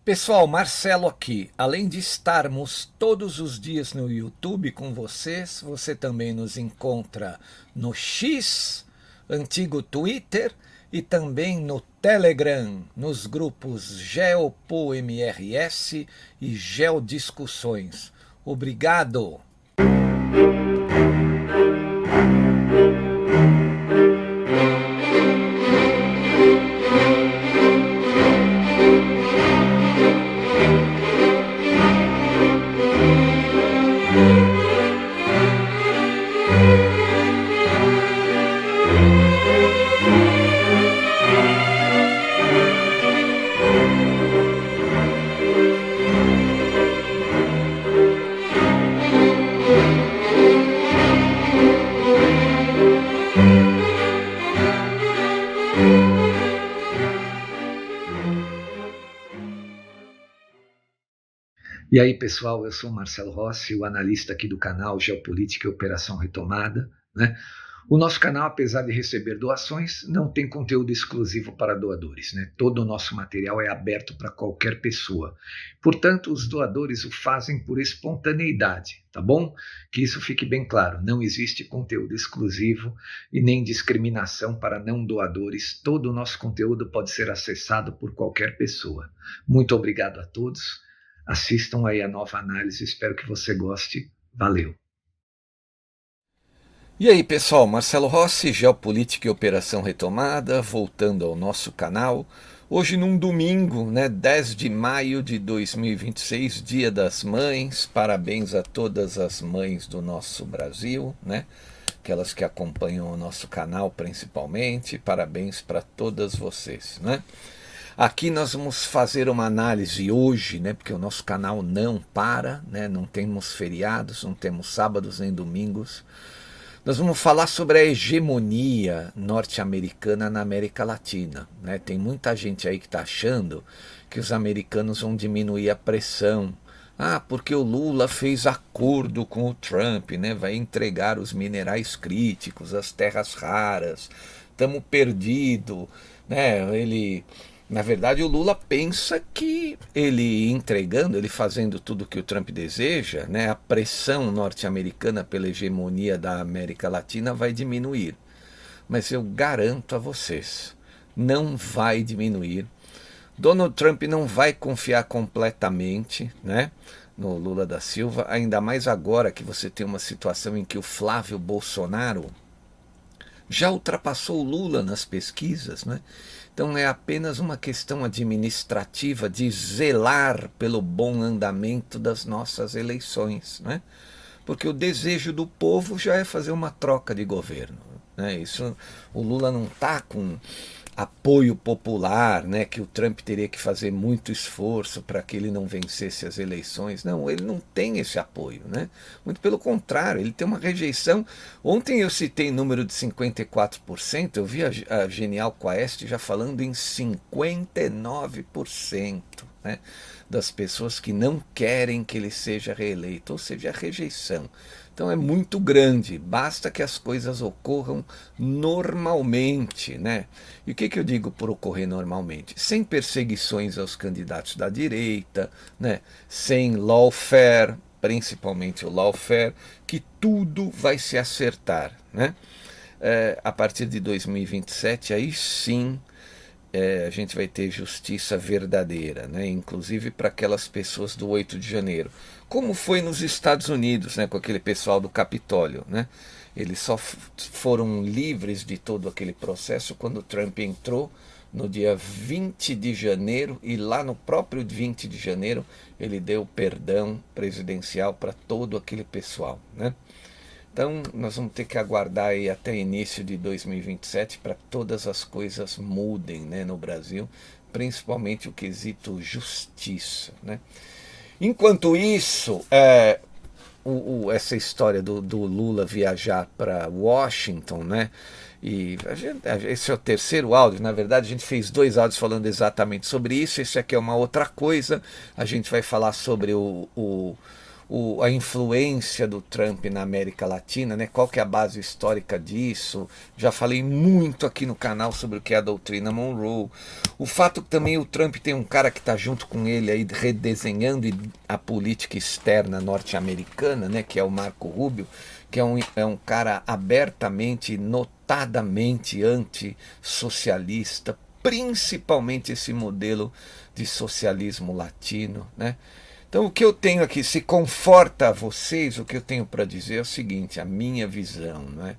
Pessoal, Marcelo aqui. Além de estarmos todos os dias no YouTube com vocês, você também nos encontra no X, antigo Twitter, e também no Telegram, nos grupos GeopoMRS e Geodiscussões. Obrigado! E aí, pessoal, eu sou o Marcelo Rossi, o analista aqui do canal Geopolítica e Operação Retomada, né? O nosso canal, apesar de receber doações, não tem conteúdo exclusivo para doadores, né? Todo o nosso material é aberto para qualquer pessoa. Portanto, os doadores o fazem por espontaneidade, tá bom? Que isso fique bem claro, não existe conteúdo exclusivo e nem discriminação para não doadores. Todo o nosso conteúdo pode ser acessado por qualquer pessoa. Muito obrigado a todos. Assistam aí a nova análise, espero que você goste. Valeu! E aí, pessoal, Marcelo Rossi, Geopolítica e Operação Retomada, voltando ao nosso canal. Hoje num domingo, 10 de maio de 2026, Dia das Mães. Parabéns a todas as mães do nosso Brasil, aquelas que acompanham o nosso canal principalmente. Parabéns para todas vocês, Aqui nós vamos fazer uma análise hoje, porque o nosso canal não para, não temos feriados, não temos sábados nem domingos. Nós vamos falar sobre a hegemonia norte-americana na América Latina. Tem muita gente aí que está achando que os americanos vão diminuir a pressão. Porque o Lula fez acordo com o Trump, vai entregar os minerais críticos, as terras raras, estamos perdidos, Na verdade, o Lula pensa que ele entregando, ele fazendo tudo o que o Trump deseja, a pressão norte-americana pela hegemonia da América Latina vai diminuir. Mas eu garanto a vocês, não vai diminuir. Donald Trump não vai confiar completamente, no Lula da Silva, ainda mais agora que você tem uma situação em que o Flávio Bolsonaro já ultrapassou o Lula nas pesquisas, Então é apenas uma questão administrativa de zelar pelo bom andamento das nossas eleições, Porque o desejo do povo já é fazer uma troca de governo, Isso, o Lula não está com apoio popular, que o Trump teria que fazer muito esforço para que ele não vencesse as eleições. Não, ele não tem esse apoio, Muito pelo contrário, ele tem uma rejeição. Ontem eu citei número de 54%, eu vi a Genial Quest já falando em 59%, das pessoas que não querem que ele seja reeleito, ou seja, a rejeição. Então é muito grande, basta que as coisas ocorram normalmente, E o que eu digo por ocorrer normalmente? Sem perseguições aos candidatos da direita, sem lawfare, principalmente o lawfare, que tudo vai se acertar, a partir de 2027, aí sim, a gente vai ter justiça verdadeira, inclusive para aquelas pessoas do 8 de janeiro, como foi nos Estados Unidos, com aquele pessoal do Capitólio, Eles só foram livres de todo aquele processo quando Trump entrou no dia 20 de janeiro, e lá no próprio 20 de janeiro ele deu perdão presidencial para todo aquele pessoal, Então nós vamos ter que aguardar aí até início de 2027 para todas as coisas mudem, no Brasil, principalmente o quesito justiça, Enquanto isso, essa história do Lula viajar para Washington, e esse é o terceiro áudio, na verdade a gente fez 2 áudios falando exatamente sobre isso, esse aqui é uma outra coisa, a gente vai falar sobre o a influência do Trump na América Latina, né? Qual que é a base histórica disso? Já falei muito aqui no canal sobre o que é a doutrina Monroe. O fato que também o Trump tem um cara que está junto com ele aí redesenhando a política externa norte-americana, né? Que é o Marco Rubio, que é um cara abertamente, notadamente antissocialista, principalmente esse modelo de socialismo latino, né? Então o que eu tenho aqui, se conforta a vocês, o que eu tenho para dizer é o seguinte, a minha visão, né?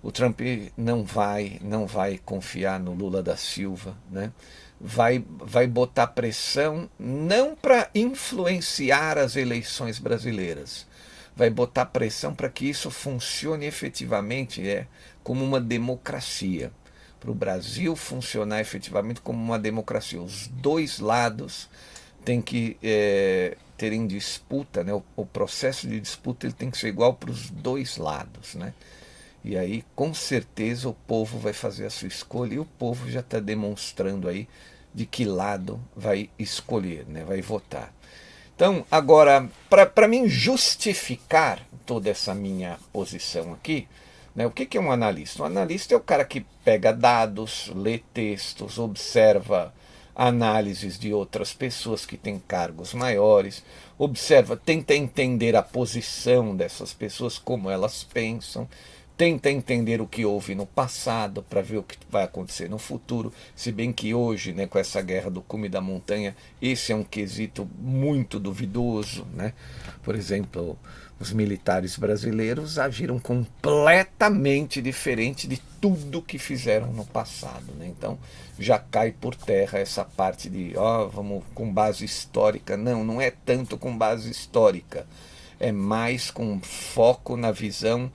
O Trump não vai confiar no Lula da Silva, né? Vai botar pressão não para influenciar as eleições brasileiras, vai botar pressão para que isso funcione efetivamente como uma democracia, para o Brasil funcionar efetivamente como uma democracia. Os dois lados têm que ter em disputa, né? O processo de disputa ele tem que ser igual para os dois lados, né? E aí, com certeza, o povo vai fazer a sua escolha e o povo já está demonstrando aí de que lado vai escolher, né? Vai votar. Então, agora, para mim justificar toda essa minha posição aqui, né, o que é um analista? Um analista é o cara que pega dados, lê textos, observa análises de outras pessoas que têm cargos maiores, observa, tenta entender a posição dessas pessoas, como elas pensam, tenta entender o que houve no passado para ver o que vai acontecer no futuro, se bem que hoje, né, com essa guerra do cume da montanha, esse é um quesito muito duvidoso, né? Por exemplo, os militares brasileiros agiram completamente diferente de tudo que fizeram no passado, né? Então já cai por terra essa parte de vamos com base histórica. Não é tanto com base histórica, é mais com foco na visão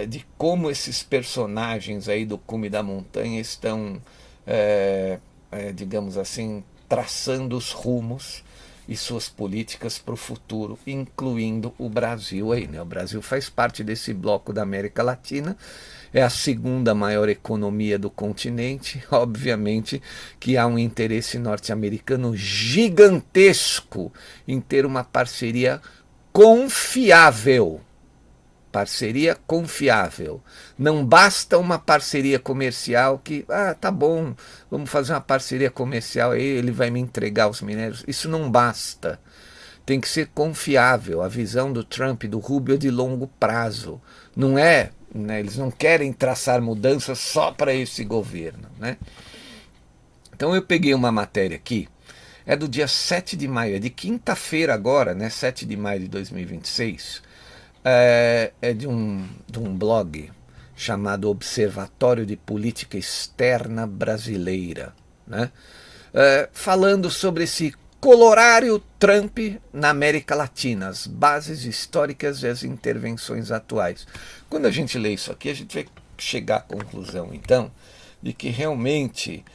de como esses personagens aí do cume da montanha estão, digamos assim, traçando os rumos e suas políticas para o futuro, incluindo o Brasil aí, né? O Brasil faz parte desse bloco da América Latina, é a segunda maior economia do continente, obviamente que há um interesse norte-americano gigantesco em ter uma parceria confiável. Parceria confiável. Não basta uma parceria comercial que, tá bom, vamos fazer uma parceria comercial, aí ele vai me entregar os minérios. Isso não basta. Tem que ser confiável. A visão do Trump e do Rubio é de longo prazo. Não é, né, eles não querem traçar mudanças só para esse governo, né? Então eu peguei uma matéria aqui, é do dia 7 de maio, é de quinta-feira agora, né, 7 de maio de 2026, é de um blog chamado Observatório de Política Externa Brasileira, né? Falando sobre esse colorário Trump na América Latina, as bases históricas e as intervenções atuais. Quando a gente lê isso aqui, a gente vai chegar à conclusão, então, de que realmente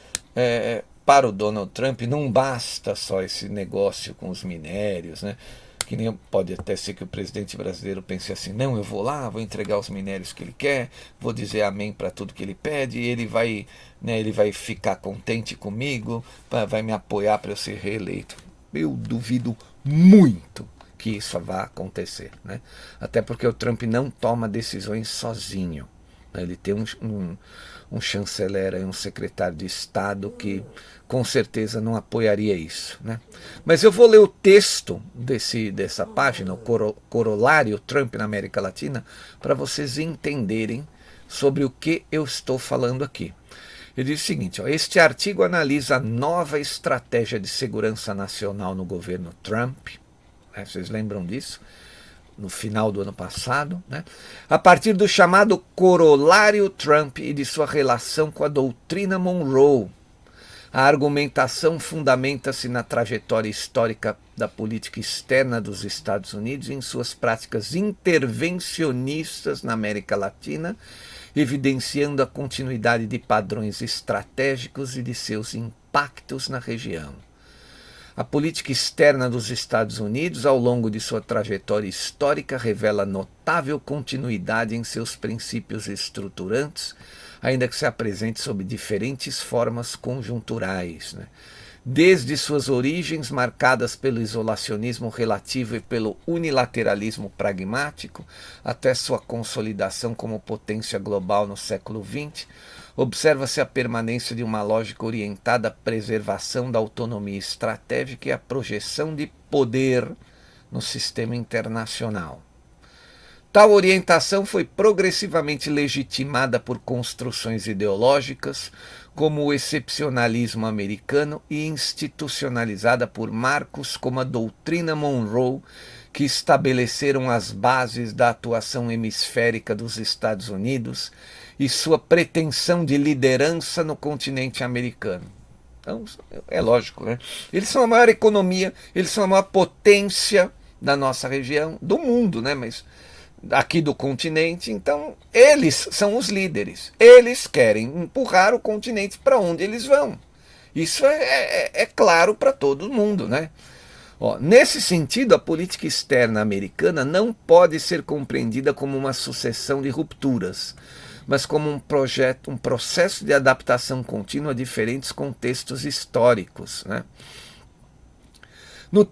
para o Donald Trump não basta só esse negócio com os minérios, né? Que nem pode até ser que o presidente brasileiro pense assim, não, eu vou lá, vou entregar os minérios que ele quer, vou dizer amém para tudo que ele pede, e ele vai ficar contente comigo, vai me apoiar para eu ser reeleito. Eu duvido muito que isso vá acontecer, né? Até porque o Trump não toma decisões sozinho. Ele tem um chanceler, um secretário de Estado que com certeza não apoiaria isso, né? Mas eu vou ler o texto dessa página, o corolário Trump na América Latina, para vocês entenderem sobre o que eu estou falando aqui. Ele diz o seguinte, este artigo analisa a nova estratégia de segurança nacional no governo Trump, né? Vocês lembram disso? No final do ano passado, né? A partir do chamado corolário Trump e de sua relação com a doutrina Monroe. A argumentação fundamenta-se na trajetória histórica da política externa dos Estados Unidos e em suas práticas intervencionistas na América Latina, evidenciando a continuidade de padrões estratégicos e de seus impactos na região. A política externa dos Estados Unidos, ao longo de sua trajetória histórica, revela notável continuidade em seus princípios estruturantes, ainda que se apresente sob diferentes formas conjunturais, né? desde suas origens marcadas pelo isolacionismo relativo e pelo unilateralismo pragmático, até sua consolidação como potência global no século XX, observa-se a permanência de uma lógica orientada à preservação da autonomia estratégica e à projeção de poder no sistema internacional. Tal orientação foi progressivamente legitimada por construções ideológicas, como o excepcionalismo americano, e institucionalizada por marcos como a doutrina Monroe, que estabeleceram as bases da atuação hemisférica dos Estados Unidos e sua pretensão de liderança no continente americano. Então, é lógico, né? Eles são a maior economia, eles são a maior potência da nossa região, do mundo, né? Mas aqui do continente, então eles são os líderes. Eles querem empurrar o continente para onde eles vão. Isso é claro para todo mundo, né? Ó, nesse sentido, a política externa americana não pode ser compreendida como uma sucessão de rupturas, mas como um processo de adaptação contínua a diferentes contextos históricos, né?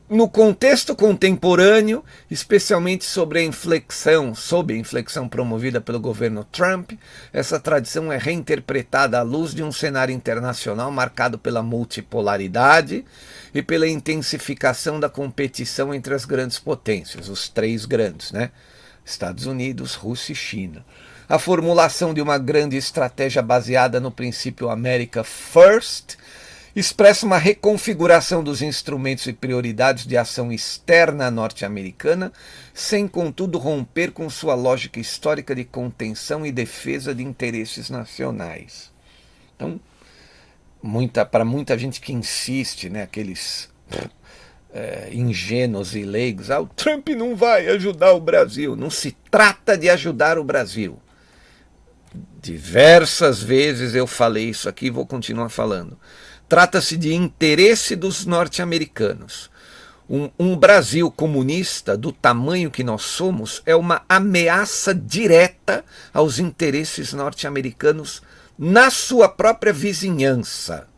No contexto contemporâneo, especialmente sob a inflexão promovida pelo governo Trump, essa tradição é reinterpretada à luz de um cenário internacional marcado pela multipolaridade e pela intensificação da competição entre as grandes potências, os três grandes, né? Estados Unidos, Rússia e China. A formulação de uma grande estratégia baseada no princípio America First expressa uma reconfiguração dos instrumentos e prioridades de ação externa norte-americana, sem, contudo, romper com sua lógica histórica de contenção e defesa de interesses nacionais. Então, para muita gente que insiste, né, aqueles ingênuos e leigos, o Trump não vai ajudar o Brasil. Não se trata de ajudar o Brasil. Diversas vezes eu falei isso aqui e vou continuar falando. Trata-se de interesse dos norte-americanos. Um Brasil comunista do tamanho que nós somos é uma ameaça direta aos interesses norte-americanos na sua própria vizinhança.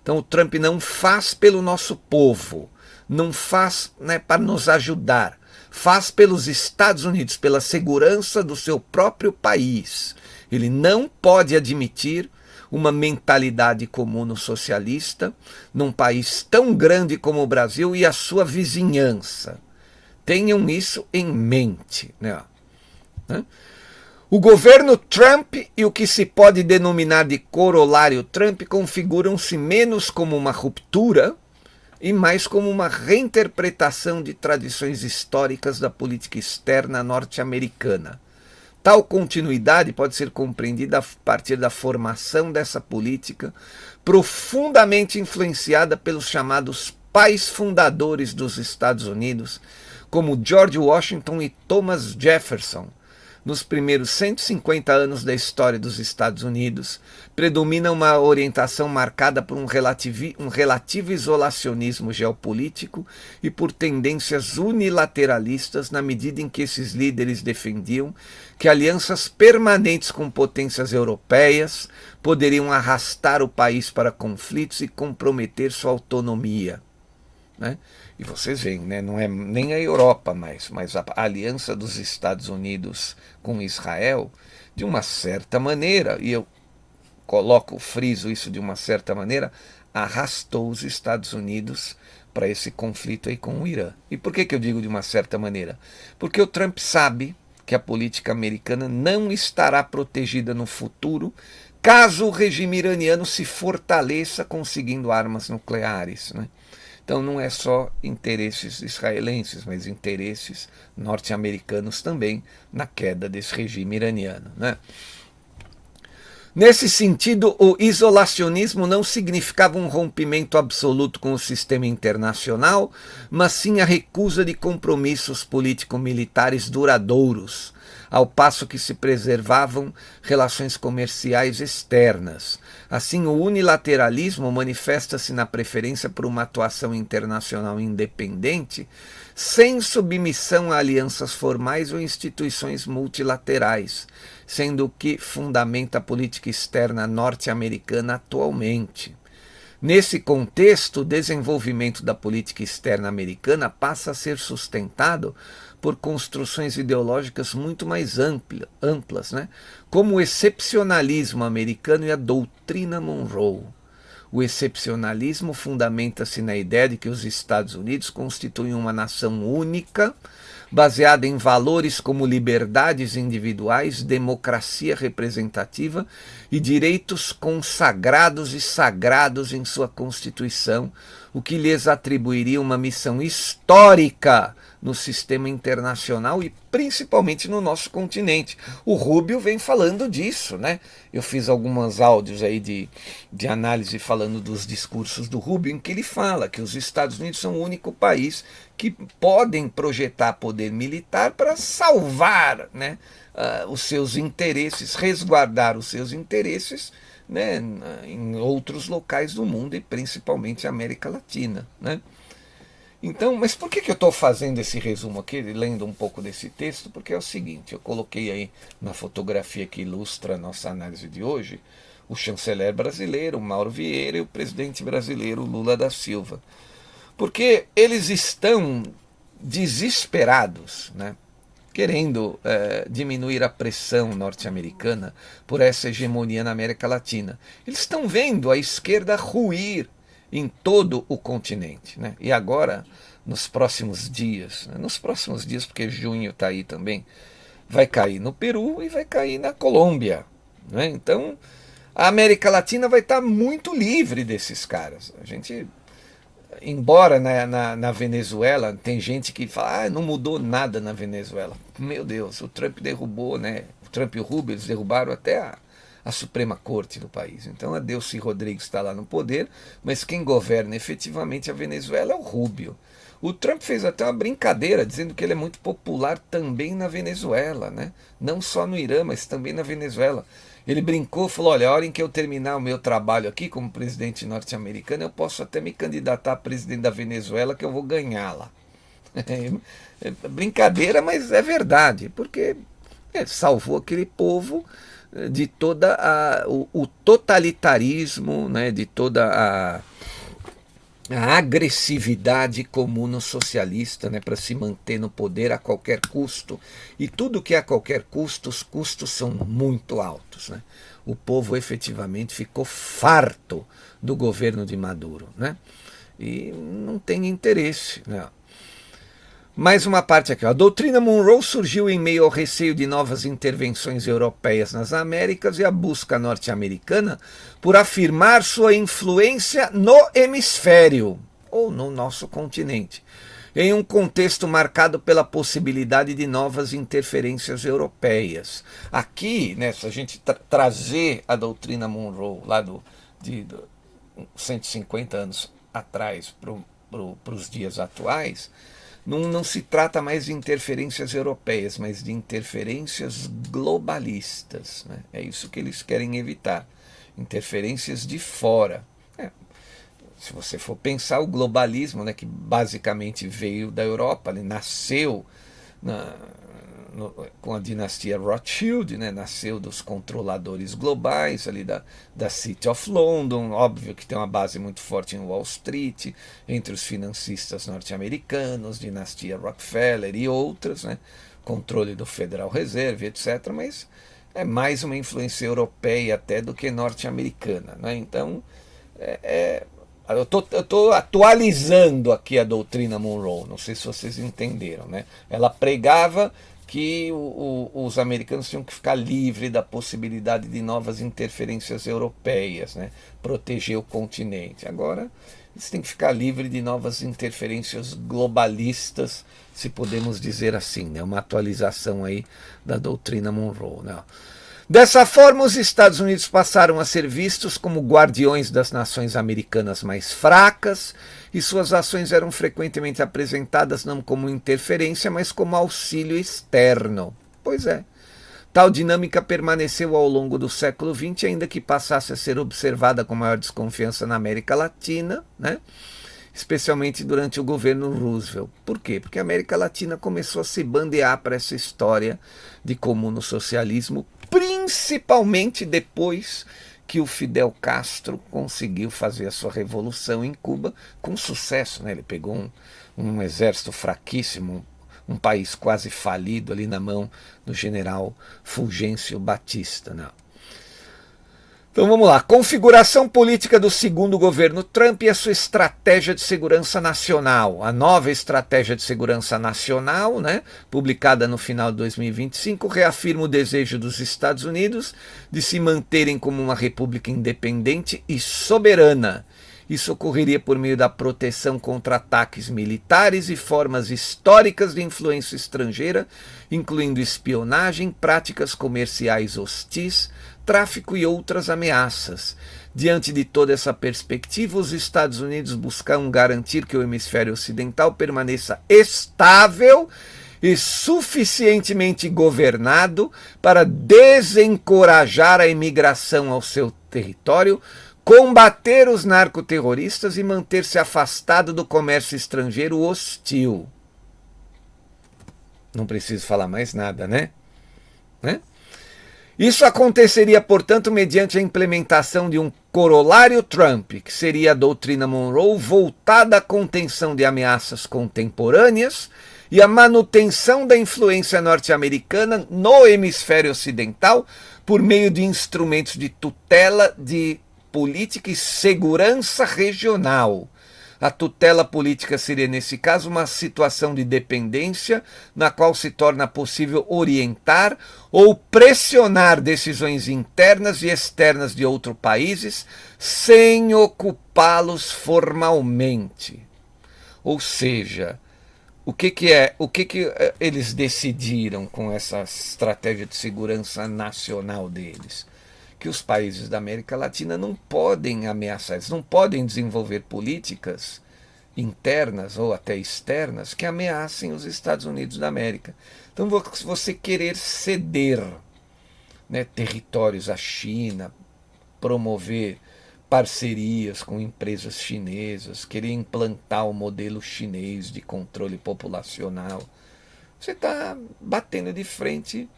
Então o Trump não faz pelo nosso povo, não faz, né, para nos ajudar, faz pelos Estados Unidos, pela segurança do seu próprio país. Ele não pode admitir uma mentalidade comuno-socialista num país tão grande como o Brasil e a sua vizinhança. Tenham isso em mente, né? O governo Trump e o que se pode denominar de corolário Trump configuram-se menos como uma ruptura e mais como uma reinterpretação de tradições históricas da política externa norte-americana. Tal continuidade pode ser compreendida a partir da formação dessa política, profundamente influenciada pelos chamados pais fundadores dos Estados Unidos, como George Washington e Thomas Jefferson. Nos primeiros 150 anos da história dos Estados Unidos, predomina uma orientação marcada por um relativo isolacionismo geopolítico e por tendências unilateralistas, na medida em que esses líderes defendiam que alianças permanentes com potências europeias poderiam arrastar o país para conflitos e comprometer sua autonomia, né? E vocês veem, né, não é nem a Europa mais, mas a aliança dos Estados Unidos com Israel, de uma certa maneira, e eu friso isso de uma certa maneira, arrastou os Estados Unidos para esse conflito aí com o Irã. E por que eu digo de uma certa maneira? Porque o Trump sabe que a política americana não estará protegida no futuro caso o regime iraniano se fortaleça conseguindo armas nucleares, né? Então não é só interesses israelenses, mas interesses norte-americanos também na queda desse regime iraniano, né? Nesse sentido, o isolacionismo não significava um rompimento absoluto com o sistema internacional, mas sim a recusa de compromissos político-militares duradouros, ao passo que se preservavam relações comerciais externas. Assim, o unilateralismo manifesta-se na preferência por uma atuação internacional independente, sem submissão a alianças formais ou instituições multilaterais, sendo o que fundamenta a política externa norte-americana atualmente. Nesse contexto, o desenvolvimento da política externa americana passa a ser sustentado por construções ideológicas muito mais amplas, né? Como o excepcionalismo americano e a doutrina Monroe. O excepcionalismo fundamenta-se na ideia de que os Estados Unidos constituem uma nação única, baseada em valores como liberdades individuais, democracia representativa e direitos consagrados e sagrados em sua Constituição, o que lhes atribuiria uma missão histórica no sistema internacional e principalmente no nosso continente. O Rubio vem falando disso, né? Eu fiz alguns áudios aí de análise falando dos discursos do Rubio, em que ele fala que os Estados Unidos são o único país que podem projetar poder militar para salvar, né, os seus interesses, resguardar os seus interesses, né, em outros locais do mundo e principalmente a América Latina, né? Então, mas por que eu estou fazendo esse resumo aqui, lendo um pouco desse texto? Porque é o seguinte, eu coloquei aí na fotografia que ilustra a nossa análise de hoje, o chanceler brasileiro, Mauro Vieira, e o presidente brasileiro, Lula da Silva. Porque eles estão desesperados, né, querendo diminuir a pressão norte-americana por essa hegemonia na América Latina. Eles estão vendo a esquerda ruir em todo o continente, né? E agora, nos próximos dias, porque junho está aí também, vai cair no Peru e vai cair na Colômbia, né? Então, a América Latina vai estar muito livre desses caras. A gente, embora na Venezuela, tem gente que fala, não mudou nada na Venezuela. Meu Deus, o Trump derrubou, né? O Trump e o Rubio, eles derrubaram até a Suprema Corte do país. Então a Delcy Rodrigues está lá no poder, mas quem governa efetivamente a Venezuela é o Rubio. O Trump fez até uma brincadeira, dizendo que ele é muito popular também na Venezuela, né? Não só no Irã, mas também na Venezuela. Ele brincou, falou, olha, a hora em que eu terminar o meu trabalho aqui como presidente norte-americano, eu posso até me candidatar a presidente da Venezuela, que eu vou ganhá-la. É brincadeira, mas é verdade, porque salvou aquele povo de toda o totalitarismo, né, de toda a agressividade comuno-socialista, né, para se manter no poder a qualquer custo. E tudo que é a qualquer custo, os custos são muito altos, né? O povo efetivamente ficou farto do governo de Maduro, né? E não tem interesse, né? Mais uma parte aqui. A doutrina Monroe surgiu em meio ao receio de novas intervenções europeias nas Américas e a busca norte-americana por afirmar sua influência no hemisfério, ou no nosso continente, em um contexto marcado pela possibilidade de novas interferências europeias. Aqui, né, se a gente trazer a doutrina Monroe lá de 150 anos atrás para os dias atuais, não se trata mais de interferências europeias, mas de interferências globalistas, né? É isso que eles querem evitar, interferências de fora. Se você for pensar, o globalismo, né, que basicamente veio da Europa, ele nasceu com a dinastia Rothschild, né, nasceu dos controladores globais ali da City of London, óbvio que tem uma base muito forte em Wall Street, entre os financistas norte-americanos, dinastia Rockefeller e outras, né, controle do Federal Reserve, etc., mas é mais uma influência europeia até do que norte-americana, né? Então, eu estou atualizando aqui a doutrina Monroe, não sei se vocês entenderam, né? Ela pregava que os americanos tinham que ficar livres da possibilidade de novas interferências europeias, né? Proteger o continente. Agora, eles têm que ficar livres de novas interferências globalistas, se podemos dizer assim, né? Uma atualização aí da doutrina Monroe, né? Dessa forma, os Estados Unidos passaram a ser vistos como guardiões das nações americanas mais fracas, e suas ações eram frequentemente apresentadas não como interferência, mas como auxílio externo. Pois é. Tal dinâmica permaneceu ao longo do século XX, ainda que passasse a ser observada com maior desconfiança na América Latina, né? Especialmente durante o governo Roosevelt. Por quê? Porque a América Latina começou a se bandear para essa história de comuno-socialismo, principalmente depois que o Fidel Castro conseguiu fazer a sua revolução em Cuba com sucesso, né? Ele pegou um exército fraquíssimo, um país quase falido ali na mão do general Fulgêncio Batista, né? Então vamos lá. Configuração política do segundo governo Trump e a sua estratégia de segurança nacional. A nova estratégia de segurança nacional, né, publicada no final de 2025, reafirma o desejo dos Estados Unidos de se manterem como uma república independente e soberana. Isso ocorreria por meio da proteção contra ataques militares e formas históricas de influência estrangeira, incluindo espionagem, práticas comerciais hostis, tráfico e outras ameaças. Diante de toda essa perspectiva, os Estados Unidos buscam garantir que o hemisfério ocidental permaneça estável e suficientemente governado para desencorajar a imigração ao seu território, combater os narcoterroristas e manter-se afastado do comércio estrangeiro hostil. Não preciso falar mais nada, né? Isso aconteceria, portanto, mediante a implementação de um corolário Trump, que seria a doutrina Monroe voltada à contenção de ameaças contemporâneas e à manutenção da influência norte-americana no hemisfério ocidental por meio de instrumentos de tutela de política e segurança regional. A tutela política seria, nesse caso, uma situação de dependência na qual se torna possível orientar ou pressionar decisões internas e externas de outros países sem ocupá-los formalmente. Ou seja, o que eles decidiram com essa estratégia de segurança nacional deles? Que os países da América Latina não podem ameaçar, eles não podem desenvolver políticas internas ou até externas que ameacem os Estados Unidos da América. Então, você querer ceder, né, territórios à China, promover parcerias com empresas chinesas, querer implantar o modelo chinês de controle populacional, você está batendo de frente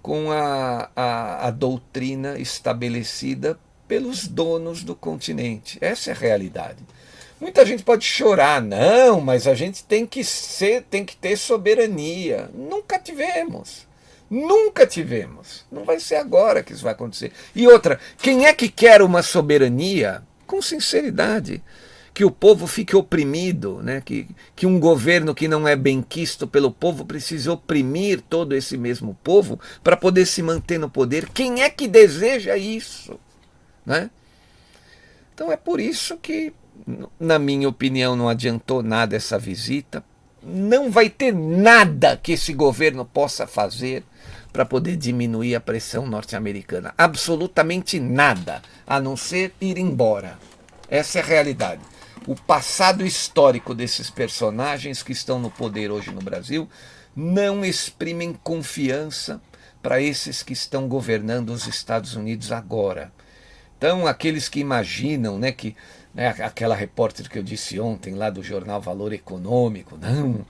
com a doutrina estabelecida pelos donos do continente. Essa é a realidade. Muita gente pode chorar, não, mas a gente tem que ter soberania. Nunca tivemos. Nunca tivemos. Não vai ser agora que isso vai acontecer. E outra, quem é que quer uma soberania? Com sinceridade. Que o povo fique oprimido, né? que um governo que não é benquisto pelo povo precise oprimir todo esse mesmo povo para poder se manter no poder. Quem é que deseja isso? Né? Então é por isso que, na minha opinião, não adiantou nada essa visita. Não vai ter nada que esse governo possa fazer para poder diminuir a pressão norte-americana. Absolutamente nada, a não ser ir embora. Essa é a realidade. O passado histórico desses personagens que estão no poder hoje no Brasil não exprimem confiança para esses que estão governando os Estados Unidos agora. Então, aqueles que imaginam, né, que, né, aquela repórter que eu disse ontem lá do jornal Valor Econômico, não,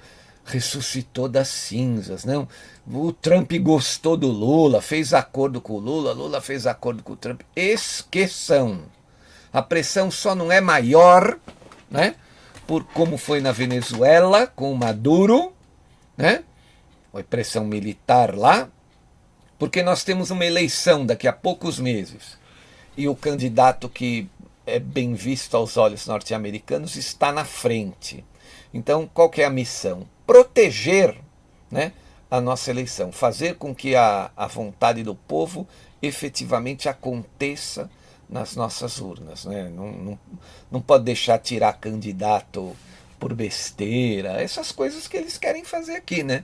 ressuscitou das cinzas, não, o Trump gostou do Lula, fez acordo com o Lula, Lula fez acordo com o Trump. Esqueçam. A pressão só não é maior, né, por como foi na Venezuela com o Maduro, né, foi pressão militar lá, porque nós temos uma eleição daqui a poucos meses e o candidato que é bem visto aos olhos norte-americanos está na frente. Então, qual que é a missão? Proteger, né, a nossa eleição, fazer com que a vontade do povo efetivamente aconteça nas nossas urnas, né? Não pode deixar tirar candidato por besteira, essas coisas que eles querem fazer aqui, né?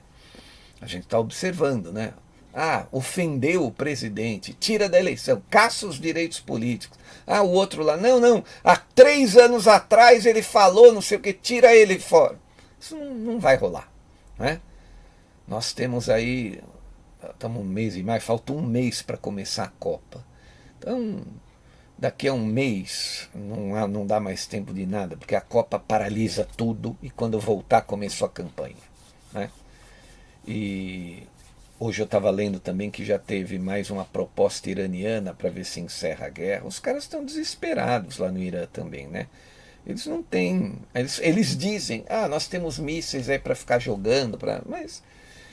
A gente está observando, né? Ofendeu o presidente, tira da eleição, caça os direitos políticos. O outro lá, não, há 3 anos atrás ele falou não sei o que, tira ele fora. Isso não vai rolar, né? Nós temos aí, estamos 1 mês e mais, falta 1 mês para começar a Copa. Então, daqui a 1 mês não dá mais tempo de nada, porque a Copa paralisa tudo e quando voltar começou a campanha, né? E Hoje eu estava lendo também que já teve mais uma proposta iraniana para ver se encerra a guerra. Os caras estão desesperados lá no Irã também, né? Eles não têm. Eles dizem, nós temos mísseis aí para ficar jogando, mas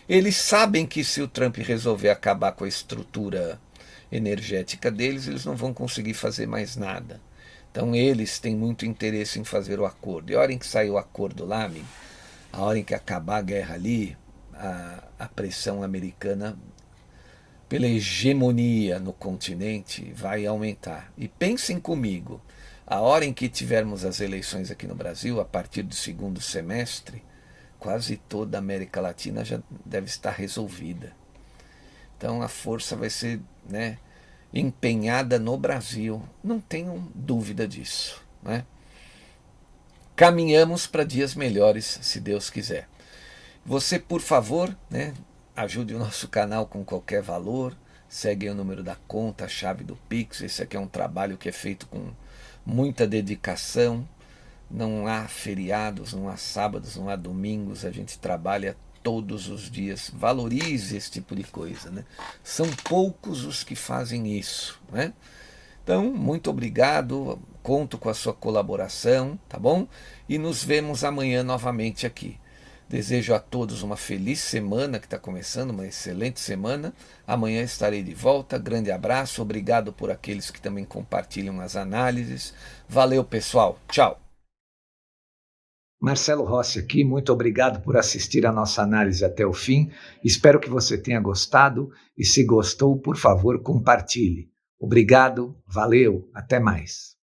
eles sabem que se o Trump resolver acabar com a estrutura energética deles, eles não vão conseguir fazer mais nada. Então eles têm muito interesse em fazer o acordo. E a hora em que sair o acordo lá, amigo, a hora em que acabar a guerra ali, a pressão americana pela hegemonia no continente vai aumentar. E pensem comigo, a hora em que tivermos as eleições aqui no Brasil, a partir do segundo semestre, quase toda a América Latina já deve estar resolvida. Então a força vai ser, né, empenhada no Brasil, não tenham dúvida disso, né? Caminhamos para dias melhores, se Deus quiser. Você, por favor, né, ajude o nosso canal com qualquer valor, segue o número da conta, a chave do Pix. Esse aqui é um trabalho que é feito com muita dedicação, não há feriados, não há sábados, não há domingos, a gente trabalha todos os dias. Valorize esse tipo de coisa, né? São poucos os que fazem isso, né? Então, muito obrigado, conto com a sua colaboração, tá bom? E nos vemos amanhã novamente aqui. Desejo a todos uma feliz semana que está começando, uma excelente semana. Amanhã estarei de volta. Grande abraço, obrigado por aqueles que também compartilham as análises. Valeu, pessoal. Tchau. Marcelo Rossi aqui, muito obrigado por assistir a nossa análise até o fim. Espero que você tenha gostado e se gostou, por favor, compartilhe. Obrigado, valeu, até mais.